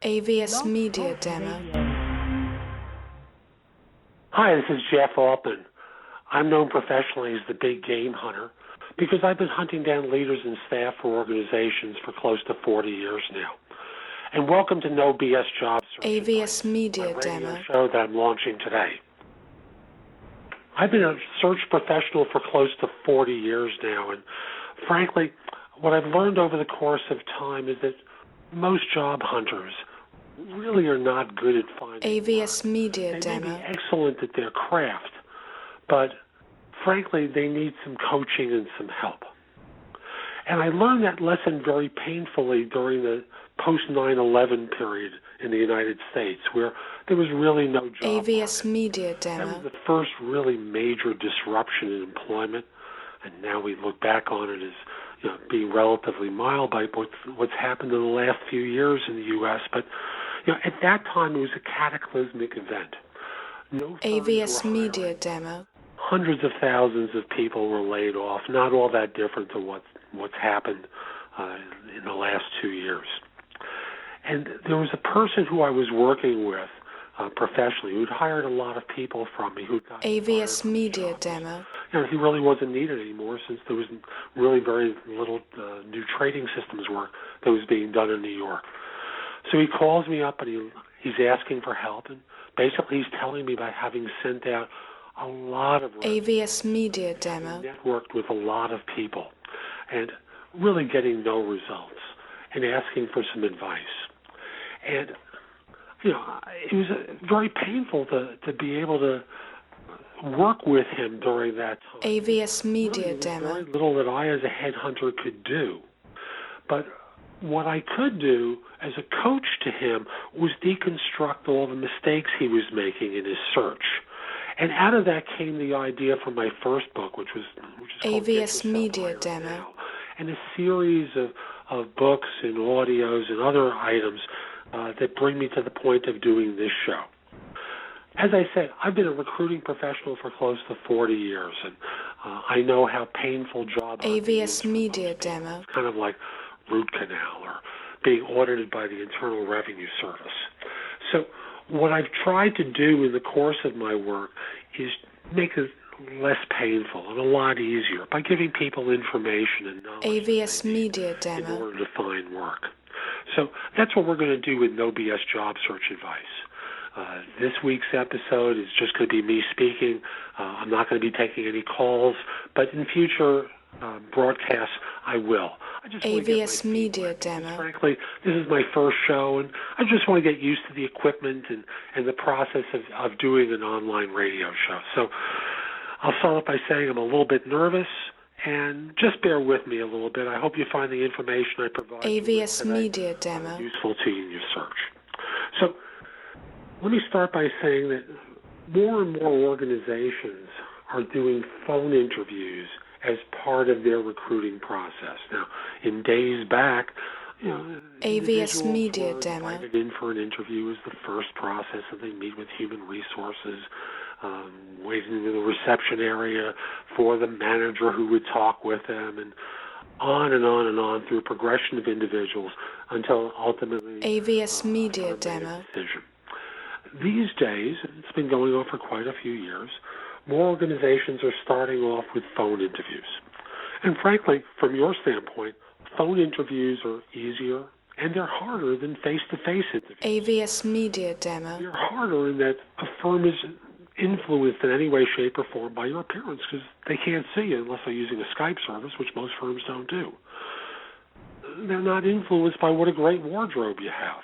AVS Media Demo. Hi, this is Jeff Altman. I'm known professionally as the Big Game Hunter because I've been hunting down leaders and staff for organizations for close to 40 years now. And welcome to No BS Job Search AVS Media my radio Demo. show that I'm launching today. I've been a search professional for close to 40 years now, and frankly, what I've learned over the course of time is that most job hunters really are not good at finding AVS Media They may Demo. be excellent at their craft, but frankly, they need some coaching and some help. And I learned that lesson very painfully during the post-9/11 period in the United States, where there was really no job AVS market. Media That Demo. was the first really major disruption in employment, and now we look back on it as being relatively mild by what's happened in the last few years in the U.S. But at that time, it was a cataclysmic event. No firms AVS were Media hiring. Demo. Hundreds of thousands of people were laid off, not all that different to what's happened in the last 2 years. And there was a person who I was working with professionally who'd hired a lot of people from me who'd gotten fired AVS from Media jobs. Demo. He really wasn't needed anymore since there was really very little new trading systems work that was being done in New York. So he calls me up and he's asking for help, and basically he's telling me about having sent out a lot of AVS Media Demo. networked with a lot of people and really getting no results and asking for some advice. And it was very painful to be able to work with him during that time. AVS Media Really, there was Demo. very little that I as a headhunter could do. But what I could do as a coach to him was deconstruct all the mistakes he was making in his search. And out of that came the idea for my first book, which is called Get AVS Yourself Media Hired Demo. Now, and a series of books and audios and other items that bring me to the point of doing this show. As I said, I've been a recruiting professional for close to 40 years, and I know how painful job hunting is AVS for Media most people. Demo. It's kind of like root canal or being audited by the Internal Revenue Service. So what I've tried to do in the course of my work is make it less painful and a lot easier by giving people information and knowledge AVS Media in Demo. order to find work. So that's what we're going to do with No BS Job Search Advice. This week's episode is just going to be me speaking. I'm not going to be taking any calls, but in future broadcasts, I will. I just want to get my AVS feet Media wet, because Demo. frankly, this is my first show, and I just want to get used to the equipment and the process of doing an online radio show. So I'll start off by saying I'm a little bit nervous, and just bear with me a little bit. I hope you find the information I provide you with AVS today Media Demo. useful to you in your search. So let me start by saying that more and more organizations are doing phone interviews as part of their recruiting process. Now, in days back, AVS Media were Demo. invited in for an interview as the first process, and they meet with human resources, waiting in the reception area for the manager who would talk with them, and on and on and on through a progression of individuals until ultimately AVS Media someone made a Demo. decision. These days, and it's been going on for quite a few years, more organizations are starting off with phone interviews. And frankly, from your standpoint, phone interviews are easier and they're harder than face-to-face interviews. AVS Media Demo. They're harder in that a firm is influenced in any way, shape, or form by your appearance because they can't see you unless they're using a Skype service, which most firms don't do. They're not influenced by what a great wardrobe you have.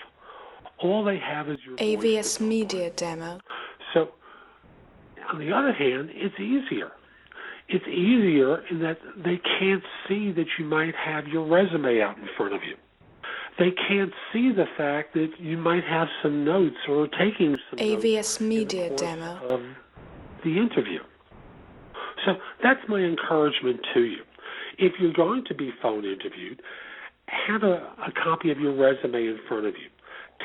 All they have is your voice AVS to go by. Media Demo. So, on the other hand, it's easier. It's easier in that they can't see that you might have your resume out in front of you. They can't see the fact that you might have some notes or taking some AVS notes Media in the course Demo. of the interview. So that's my encouragement to you. If you're going to be phone interviewed, have a copy of your resume in front of you.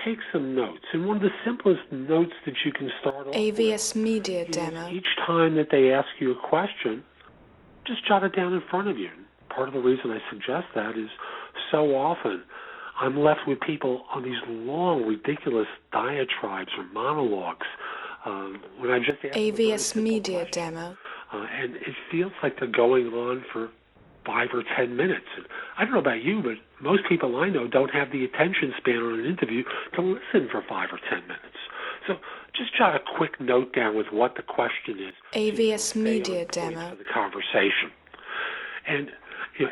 Take some notes. And one of the simplest notes that you can start off AVS Media with Demo. is each time that they ask you a question, just jot it down in front of you. Part of the reason I suggest that is so often I'm left with people on these long, ridiculous diatribes or monologues when I just ask them a very AVS simple Media question. Demo. And it feels like they're going on for 5 or 10 minutes. And I don't know about you, but most people I know don't have the attention span on an interview to listen for 5 or 10 minutes. So just jot a quick note down with what the question is. AVS So you can stay Media on point Demo. for the conversation. And as